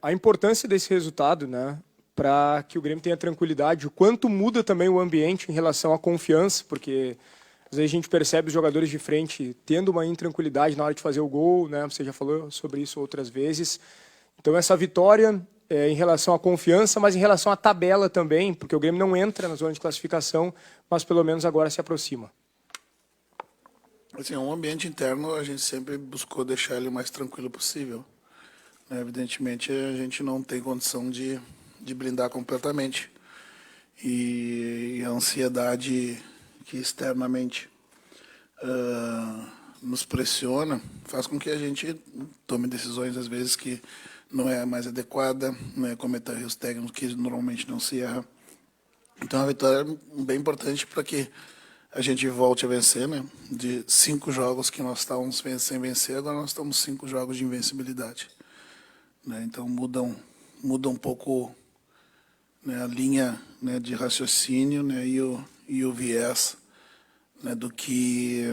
A importância desse resultado, né, para que o Grêmio tenha tranquilidade, o quanto muda também o ambiente em relação à confiança, porque às vezes a gente percebe os jogadores de frente tendo uma intranquilidade na hora de fazer o gol, né, você já falou sobre isso outras vezes. Então essa vitória em relação à confiança, mas em relação à tabela também, porque o Grêmio não entra na zona de classificação, mas pelo menos agora se aproxima. Assim, um ambiente interno a gente sempre buscou deixar ele o mais tranquilo possível. Evidentemente, a gente não tem condição de blindar completamente. E a ansiedade que externamente nos pressiona faz com que a gente tome decisões, às vezes, que não é a mais adequada, cometa erros técnicos que normalmente não se erra. Então, a vitória é bem importante para que a gente volte a vencer, né? De 5 jogos que nós estávamos sem vencer, agora nós estamos 5 jogos de invencibilidade. Então muda um pouco, né, a linha, né, de raciocínio, né, e o viés, né, do que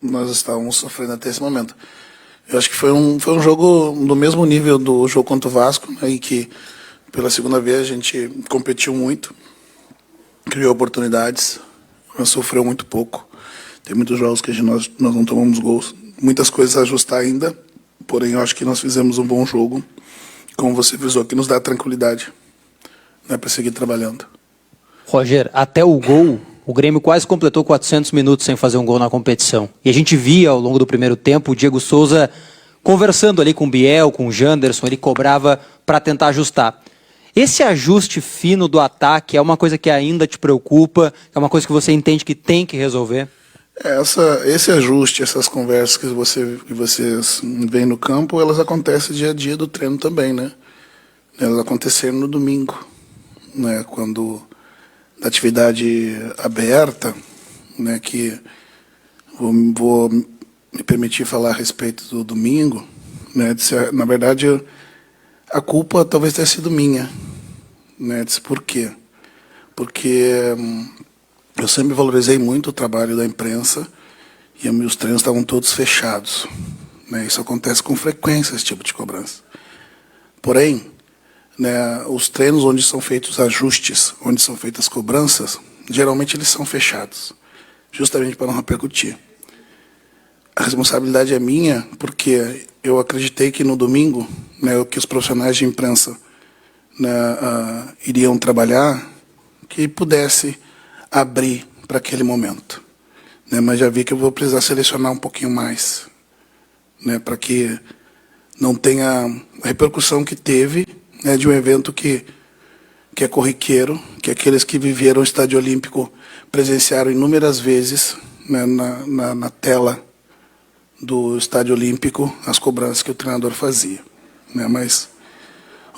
nós estávamos sofrendo até esse momento. Eu acho que foi um jogo do mesmo nível do jogo contra o Vasco, né, em que pela segunda vez a gente competiu muito, criou oportunidades, mas sofreu muito pouco. Tem muitos jogos que nós não tomamos gols, muitas coisas a ajustar ainda. Porém, eu acho que nós fizemos um bom jogo, como você visou, que nos dá tranquilidade, né, para seguir trabalhando. Roger, até o gol, o Grêmio quase completou 400 minutos sem fazer um gol na competição. E a gente via ao longo do primeiro tempo o Diego Souza conversando ali com o Biel, com o Janderson, ele cobrava para tentar ajustar. Esse ajuste fino do ataque é uma coisa que ainda te preocupa, é uma coisa que você entende que tem que resolver? Esse ajuste, essas conversas que vocês veem no campo, elas acontecem dia a dia do treino também, né? Elas aconteceram no domingo, né? Quando da atividade aberta, né? Que vou me permitir falar a respeito do domingo, né? Na verdade, a culpa talvez tenha sido minha, né? Por quê? Porque eu sempre valorizei muito o trabalho da imprensa e os treinos estavam todos fechados, né? Isso acontece com frequência, esse tipo de cobrança. Porém, né, os treinos onde são feitos os ajustes, onde são feitas as cobranças, geralmente eles são fechados, justamente para não repercutir. A responsabilidade é minha, porque eu acreditei que no domingo, né, que os profissionais de imprensa, né, iriam trabalhar, que pudesse abrir para aquele momento, né? Mas já vi que eu vou precisar selecionar um pouquinho mais, né, para que não tenha a repercussão que teve, né, de um evento que é corriqueiro, que aqueles que viveram o Estádio Olímpico presenciaram inúmeras vezes, né, na tela do Estádio Olímpico as cobranças que o treinador fazia, né? Mas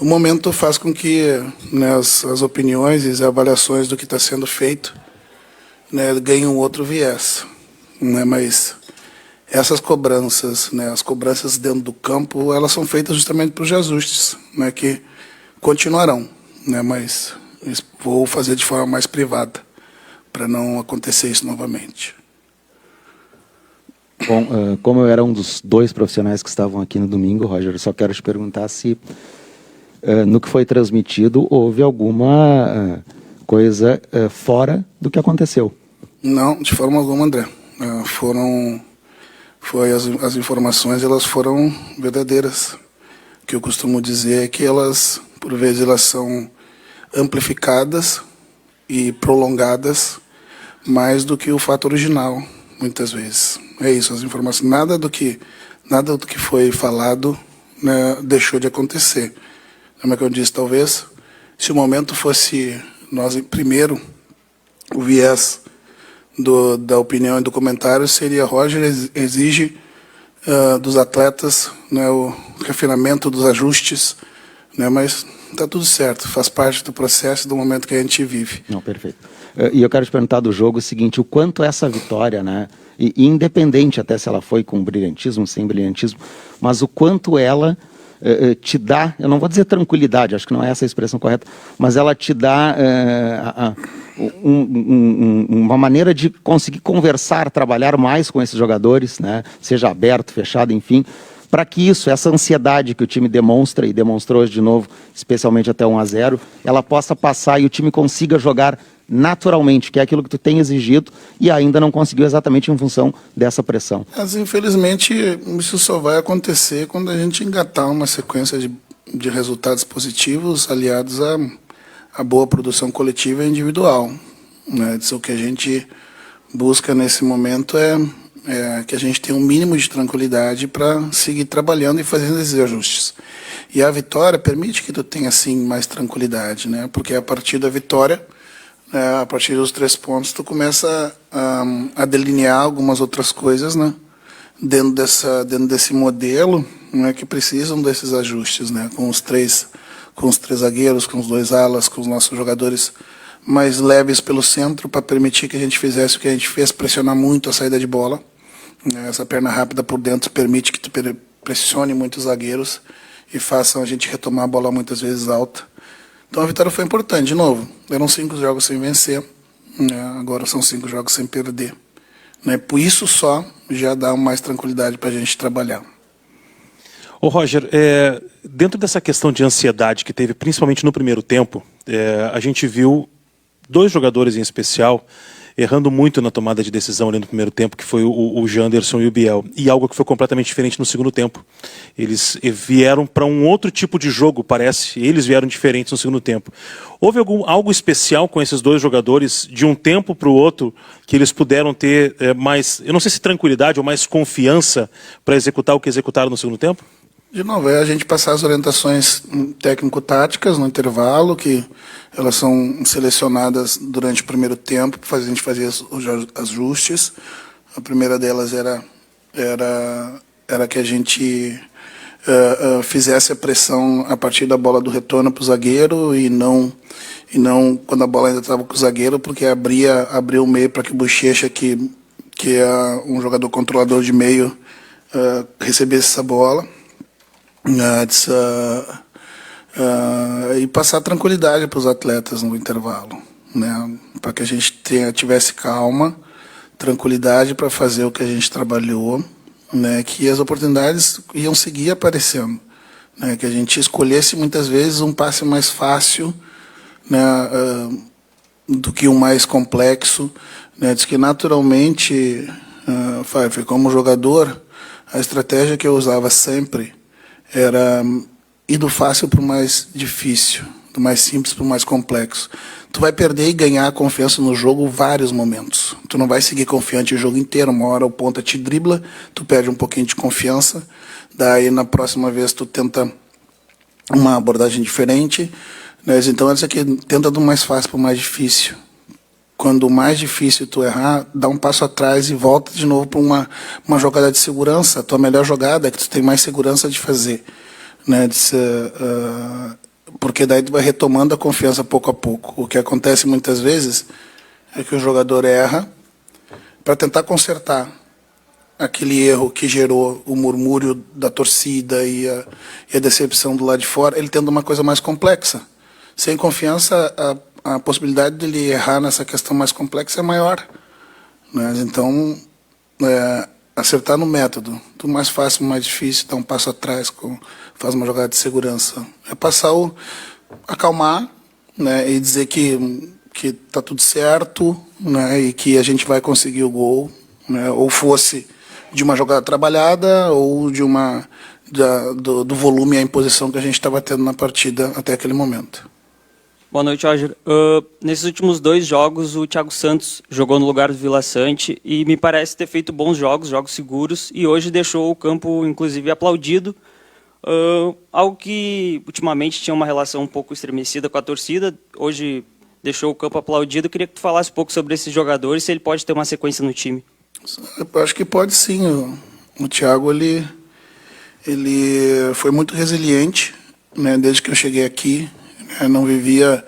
o momento faz com que, né, as opiniões e as avaliações do que está sendo feito, né, ganhem um outro viés, né? Mas essas cobranças, né, as cobranças dentro do campo, elas são feitas justamente para os ajustes, né, que continuarão, né? Mas vou fazer de forma mais privada, para não acontecer isso novamente. Bom, como eu era um dos 2 profissionais que estavam aqui no domingo, Roger, eu só quero te perguntar se no que foi transmitido houve alguma coisa fora do que aconteceu. Não, de forma alguma, André. As informações, elas foram verdadeiras. O que eu costumo dizer é que elas, por vezes, elas são amplificadas e prolongadas mais do que o fato original, muitas vezes. É isso, as informações. Nada do que foi falado, né, deixou de acontecer. Como é que eu disse, talvez, se o momento fosse nós, primeiro, o viés da opinião e do comentário seria: Roger exige dos atletas, né, o refinamento dos ajustes, né, mas está tudo certo, faz parte do processo, do momento que a gente vive. Não, perfeito. E eu quero te perguntar do jogo o seguinte: o quanto essa vitória, né, e independente até se ela foi com brilhantismo, sem brilhantismo, mas o quanto ela te dá, eu não vou dizer tranquilidade, acho que não é essa a expressão correta, mas ela te dá uma maneira de conseguir conversar, trabalhar mais com esses jogadores, né? Seja aberto, fechado, enfim, para que essa ansiedade que o time demonstra, e demonstrou hoje de novo, especialmente até 1-0, ela possa passar e o time consiga jogar naturalmente, que é aquilo que tu tem exigido e ainda não conseguiu exatamente em função dessa pressão. Mas, infelizmente, isso só vai acontecer quando a gente engatar uma sequência de resultados positivos aliados à boa produção coletiva e individual, né? Isso, o que a gente busca nesse momento é que a gente tenha um mínimo de tranquilidade para seguir trabalhando e fazendo esses ajustes. E a vitória permite que tu tenha, assim, mais tranquilidade, né? Porque a partir da vitória, a partir dos 3 pontos, tu começa a delinear algumas outras coisas, né? Dentro desse modelo, né, que precisam desses ajustes, né? Com os três zagueiros, com os 2 alas, com os nossos jogadores mais leves pelo centro, para permitir que a gente fizesse o que a gente fez, pressionar muito a saída de bola. Essa perna rápida por dentro permite que tu pressione muito os zagueiros e façam a gente retomar a bola muitas vezes alta. Então a vitória foi importante. De novo, eram 5 jogos sem vencer, né? Agora são 5 jogos sem perder, né? Por isso só já dá mais tranquilidade para a gente trabalhar. Ô Roger, dentro dessa questão de ansiedade que teve, principalmente no primeiro tempo, a gente viu 2 jogadores em especial errando muito na tomada de decisão ali no primeiro tempo, que foi o Janderson e o Biel. E algo que foi completamente diferente no segundo tempo. Eles vieram para um outro tipo de jogo, parece. Eles vieram diferentes no segundo tempo. Houve algo especial com esses 2 jogadores, de um tempo para o outro, que eles puderam ter mais, eu não sei se tranquilidade ou mais confiança para executar o que executaram no segundo tempo? De novo, é a gente passar as orientações técnico-táticas no intervalo, que elas são selecionadas durante o primeiro tempo, para a gente fazer os ajustes. A primeira delas era que a gente fizesse a pressão a partir da bola do retorno para o zagueiro e não quando a bola ainda estava com o zagueiro, porque abria o meio para que o Bochecha, que é um jogador controlador de meio, recebesse essa bola. E passar tranquilidade para os atletas no intervalo, né? Para que a gente tivesse calma, tranquilidade para fazer o que a gente trabalhou, né? Que as oportunidades iam seguir aparecendo, né? Que a gente escolhesse muitas vezes um passe mais fácil, né? Do que o mais complexo, né? Diz que naturalmente, como jogador, a estratégia que eu usava sempre era ir do fácil para o mais difícil, do mais simples para o mais complexo. Tu vai perder e ganhar a confiança no jogo vários momentos. Tu não vai seguir confiante o jogo inteiro. Uma hora o ponta te dribla, tu perde um pouquinho de confiança, daí na próxima vez tu tenta uma abordagem diferente, né? Então essa aqui tenta do mais fácil para o mais difícil. Quando o mais difícil tu errar, dá um passo atrás e volta de novo para uma jogada de segurança. A tua melhor jogada é que tu tem mais segurança de fazer, né? Porque daí tu vai retomando a confiança pouco a pouco. O que acontece muitas vezes é que o jogador erra para tentar consertar aquele erro que gerou o murmúrio da torcida e a decepção do lado de fora, ele tendo uma coisa mais complexa. Sem confiança, a possibilidade de ele errar nessa questão mais complexa é maior, né? Então, acertar no método, do mais fácil, mais difícil, dar um passo atrás, faz uma jogada de segurança. É passar acalmar, né? E dizer que está tudo certo, né? E que a gente vai conseguir o gol, né? Ou fosse de uma jogada trabalhada ou do volume e a imposição que a gente estava tendo na partida até aquele momento. Boa noite, Roger. Nesses últimos 2 jogos, o Thiago Santos jogou no lugar do Vila Sante e me parece ter feito bons jogos seguros, e hoje deixou o campo, inclusive, aplaudido. Algo que, ultimamente, tinha uma relação um pouco estremecida com a torcida, hoje deixou o campo aplaudido. Eu queria que tu falasse um pouco sobre esse jogador e se ele pode ter uma sequência no time. Eu acho que pode sim. O Thiago, ele foi muito resiliente, né, desde que eu cheguei aqui. Não vivia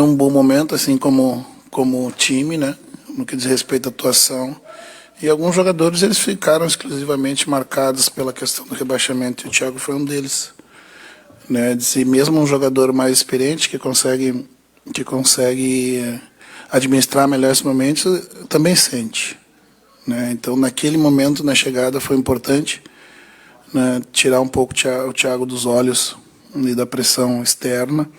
um bom momento, assim como time, né, no que diz respeito à atuação. E alguns jogadores eles ficaram exclusivamente marcados pela questão do rebaixamento, e o Thiago foi um deles, né, e mesmo um jogador mais experiente que consegue administrar melhor esse momento, também sente, né. Então naquele momento, na chegada, foi importante, né, tirar um pouco o Thiago dos olhos e da pressão externa,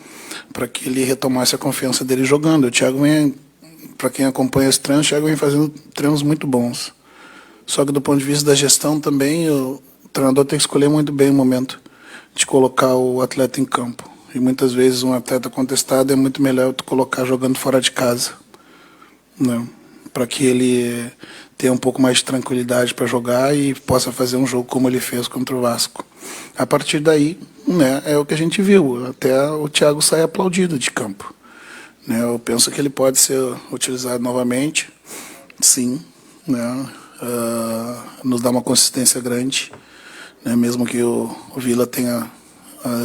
para que ele retomasse a confiança dele jogando. O Thiago vem, para quem acompanha os treinos, o Thiago vem fazendo treinos muito bons. Só que do ponto de vista da gestão também, o treinador tem que escolher muito bem o momento de colocar o atleta em campo. E muitas vezes um atleta contestado é muito melhor tu colocar jogando fora de casa, né, para que ele tenha um pouco mais de tranquilidade para jogar e possa fazer um jogo como ele fez contra o Vasco. A partir daí, né, é o que a gente viu, até o Thiago sai aplaudido de campo. Né, eu penso que ele pode ser utilizado novamente, sim, né, nos dá uma consistência grande, né, mesmo que o Vila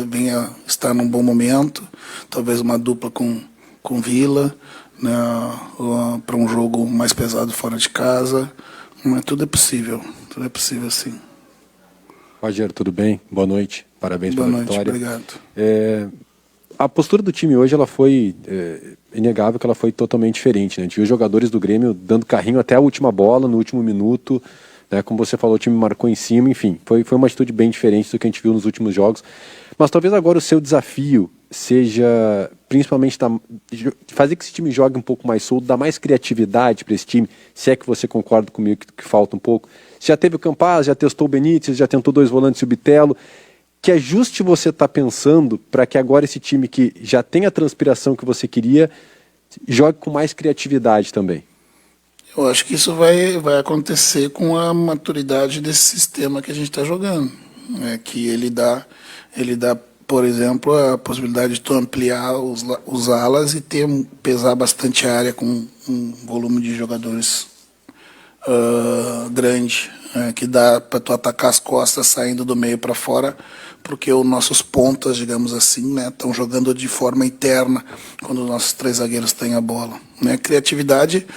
venha estar num bom momento, talvez uma dupla com Vila, né, para um jogo mais pesado fora de casa, mas tudo é possível sim. Roger, tudo bem? Boa noite, parabéns pela vitória. Obrigado. A postura do time hoje, ela foi inegável que ela foi totalmente diferente, né? A gente viu os jogadores do Grêmio dando carrinho até a última bola, no último minuto, né? Como você falou, o time marcou em cima, enfim, foi uma atitude bem diferente do que a gente viu nos últimos jogos. Mas talvez agora o seu desafio seja principalmente fazer que esse time jogue um pouco mais solto, dar mais criatividade para esse time, se é que você concorda comigo que falta um pouco. Você já teve o Campaz, já testou o Benítez, já tentou 2 volantes e o Bitelo. Que ajuste você está pensando para que agora esse time que já tem a transpiração que você queria, jogue com mais criatividade também? Eu acho que isso vai acontecer com a maturidade desse sistema que a gente está jogando. Né? Que ele dá, por exemplo, a possibilidade de tu ampliar os alas e pesar bastante a área com um volume de jogadores grande, que dá para tu atacar as costas saindo do meio para fora, porque os nossos pontas, digamos assim, né, estão jogando de forma interna quando os nossos 3 zagueiros têm a bola. Né? Criatividade,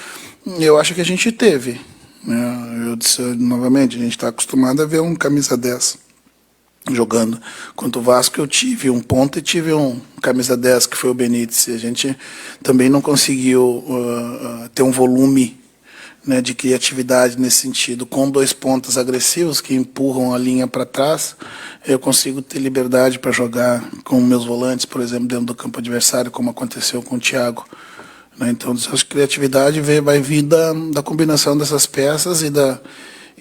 eu acho que a gente teve. Né? Eu disse novamente, a gente está acostumado a ver um camisa 10 jogando. Quanto o Vasco, eu tive um ponta e tive um camisa 10, que foi o Benítez. A gente também não conseguiu ter um volume, né, de criatividade nesse sentido. Com 2 pontas agressivos que empurram a linha para trás, eu consigo ter liberdade para jogar com meus volantes, por exemplo, dentro do campo adversário, como aconteceu com o Thiago. Né? Então, a criatividade vai vir da combinação dessas peças e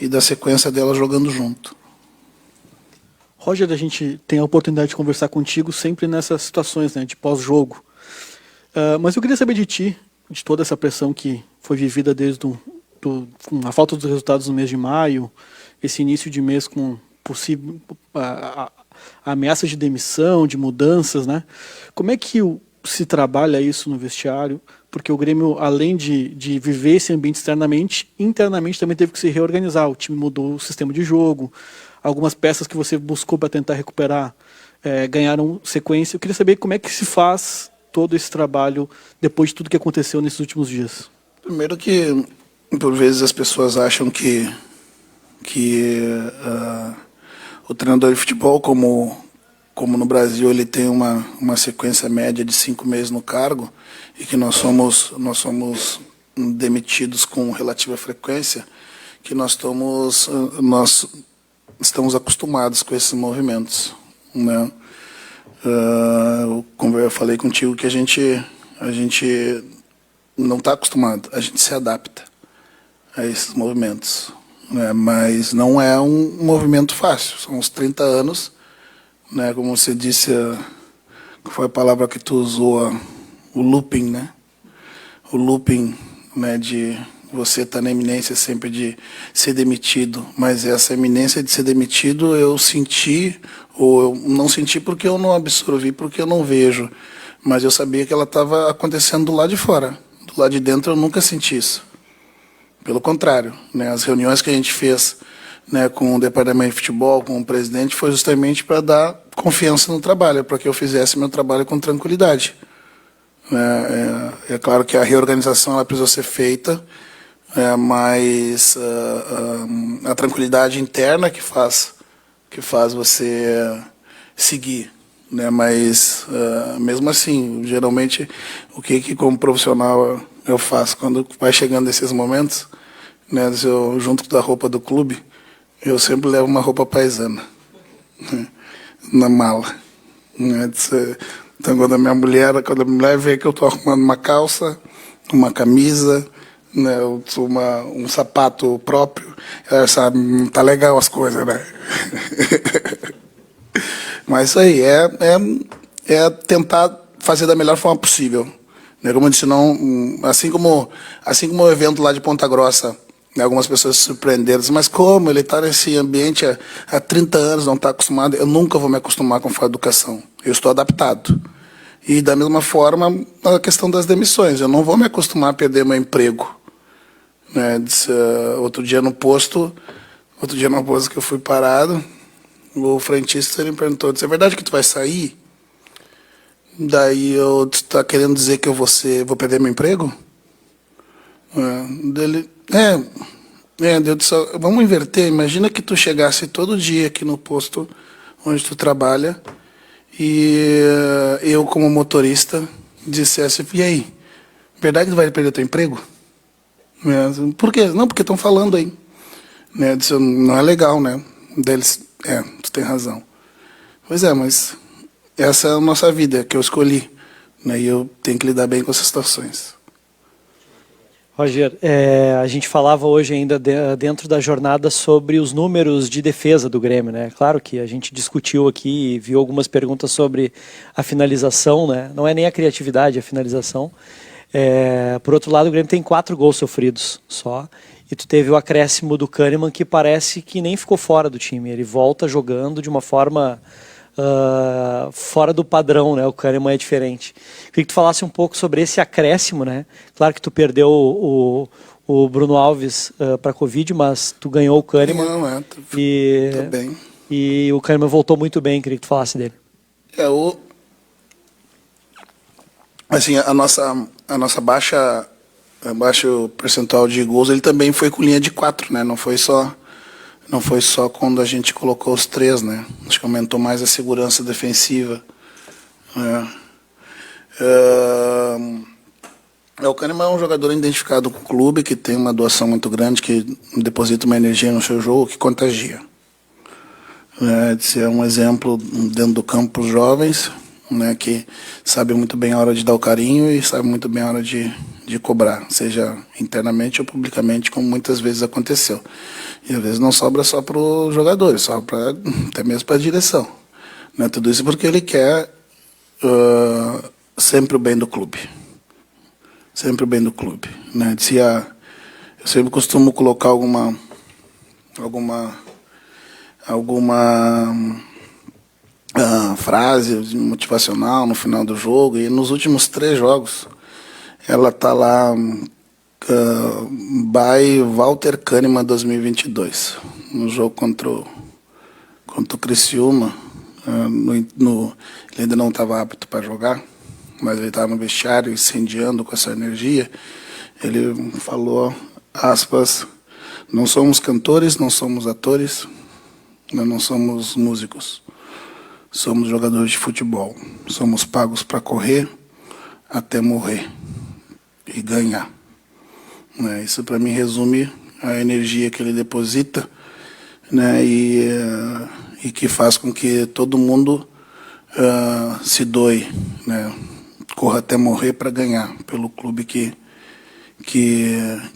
da sequência delas jogando junto. Roger, a gente tem a oportunidade de conversar contigo sempre nessas situações, né, de pós-jogo. Mas eu queria saber de ti, de toda essa pressão que foi vivida desde com a falta dos resultados no mês de maio, esse início de mês com possível ameaça de demissão, de mudanças, né? Como é que se trabalha isso no vestiário? Porque o Grêmio, além de viver esse ambiente externamente, internamente também teve que se reorganizar. O time mudou o sistema de jogo, algumas peças que você buscou para tentar recuperar ganharam sequência. Eu queria saber como é que se faz todo esse trabalho depois de tudo que aconteceu nesses últimos dias. Primeiro que, por vezes, as pessoas acham que o treinador de futebol, como no Brasil, ele tem uma sequência média de 5 meses no cargo e que nós somos demitidos com relativa frequência, que nós estamos acostumados com esses movimentos. Né? Como eu falei contigo, que a gente não está acostumado, a gente se adapta a esses movimentos, né? Mas não é um movimento fácil, são uns 30 anos, né? Como você disse, que foi a palavra que tu usou, o looping, né? O looping, né, de você estar na iminência sempre de ser demitido, mas essa iminência de ser demitido eu senti, ou eu não senti porque eu não absorvi, porque eu não vejo, mas eu sabia que ela estava acontecendo do lado de fora. Do lado de dentro eu nunca senti isso. Pelo contrário, né, as reuniões que a gente fez, né, com o departamento de futebol, com o presidente, foi justamente para dar confiança no trabalho, para que eu fizesse meu trabalho com tranquilidade. É claro que a reorganização ela precisou ser feita, mas a tranquilidade interna que faz você seguir. Né? Mas, mesmo assim, geralmente, o que como profissional eu faço? Quando vai chegando esses momentos, né, junto da roupa do clube, eu sempre levo uma roupa paisana. né, na mala. Né? Então, quando a mulher vê que eu estou arrumando uma calça, uma camisa, né, um sapato próprio, ela sabe, não tá legal as coisas, né? Mas isso aí é tentar fazer da melhor forma possível. Né? Como eu disse, assim como o evento lá de Ponta Grossa, né, algumas pessoas se surpreenderam, mas como ele está nesse ambiente há 30 anos, não está acostumado, eu nunca vou me acostumar com a educação. Eu estou adaptado. E da mesma forma, a questão das demissões, eu não vou me acostumar a perder meu emprego. Né? Outro dia no posto que eu fui parado, o frentista ele me perguntou, disse, é verdade que tu vai sair? Daí eu está querendo dizer que eu vou perder meu emprego? Dele, eu disse, vamos inverter, imagina que tu chegasse todo dia aqui no posto onde tu trabalha e eu como motorista dissesse, e aí, verdade que tu vai perder teu emprego? Por quê? Não, porque estão falando aí. Né? Eu disse, não é legal, né? Deles, tu tem razão. Pois é, mas essa é a nossa vida, que eu escolhi. Né? E eu tenho que lidar bem com essas situações. Roger, a gente falava hoje ainda dentro da jornada sobre os números de defesa do Grêmio, né? Claro que a gente discutiu aqui e viu algumas perguntas sobre a finalização, né? Não é nem a criatividade, é a finalização. Por outro lado, o Grêmio tem 4 gols sofridos só. E tu teve o acréscimo do Kahneman, que parece que nem ficou fora do time. Ele volta jogando de uma forma fora do padrão, né? O Kahneman é diferente. Queria que tu falasse um pouco sobre esse acréscimo, né? Claro que tu perdeu o Bruno Alves para a Covid, mas tu ganhou o Kahneman. Tá bem. E o Kahneman voltou muito bem. Queria que tu falasse dele. Assim, a nossa baixo percentual de gols, ele também foi com linha de 4, né? Não foi só quando a gente colocou os 3, né? Acho que aumentou mais a segurança defensiva. O Kahneman é um jogador identificado com o clube, que tem uma doação muito grande, que deposita uma energia no seu jogo que contagia. É um exemplo dentro do campo para os jovens, né, que sabe muito bem a hora de dar o carinho e sabe muito bem a hora de cobrar, seja internamente ou publicamente, como muitas vezes aconteceu. E às vezes não sobra só para os jogadores, sobra até mesmo para a direção. Né? Tudo isso porque ele quer sempre o bem do clube. Sempre o bem do clube. Né? Eu sempre costumo colocar alguma frase motivacional no final do jogo, e nos últimos 3 jogos ela está lá, by Walter Kahneman 2022, no jogo contra o Criciúma. Ele ainda não estava apto para jogar, mas ele estava no vestiário incendiando com essa energia. Ele falou, aspas, não somos cantores, não somos atores, não somos músicos. Somos jogadores de futebol. Somos pagos para correr até morrer e ganhar. Isso, para mim, resume a energia que ele deposita, né, e que faz com que todo mundo se doe, né, corra até morrer para ganhar pelo clube que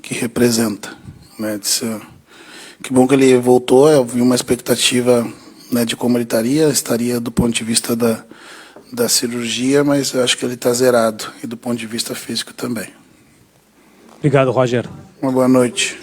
representa. Né. Que bom que ele voltou. Eu vi uma expectativa, né, de como ele estaria do ponto de vista da cirurgia, mas eu acho que ele está zerado, e do ponto de vista físico também. Obrigado, Roger. Uma boa noite.